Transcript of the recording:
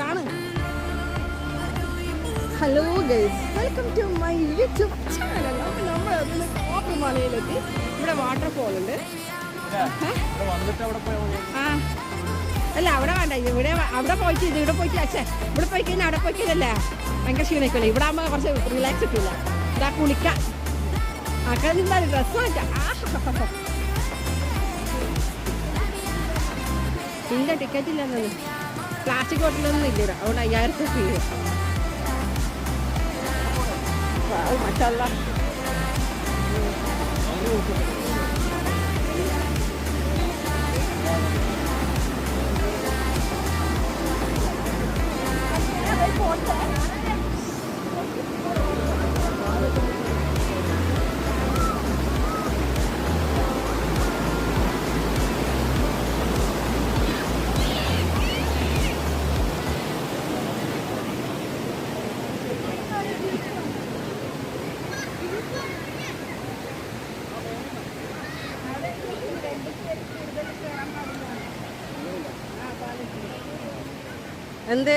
കാണു. Hello guys, welcome to my YouTube channel. നമ്മൾ കോപ്പുമലയിലെത്തി. ഇവിടെ വാട്ടർഫോൾ ഉണ്ട്. അല്ല അവിടെ വേണ്ട, ഇവിടെ അവിടെ പോയിട്ട് ഇവിടെ പോയിട്ട് അച്ഛേ ഇവിടെ പോയി കഴിഞ്ഞാൽ അവിടെ പോയി കഴിഞ്ഞല്ലേ ഭയങ്കര ക്ഷീണിക്കില്ല. ഇവിടെ ആകുമ്പോൾ കുറച്ച് റിലാക്സ് കിട്ടില്ല. ഇതാ കുളിക്കാം, ആക്കാൻ നിന്നാലും ഡ്രസ്സ് മാറ്റാം. ഇല്ല, ടിക്കറ്റ് ഇല്ലെന്നത്. പ്ലാസ്റ്റിക് ബോട്ടിലൊന്നും ഇല്ല. അതുകൊണ്ട് 5000 ഫീ. മഷാല്ല. എന്ത്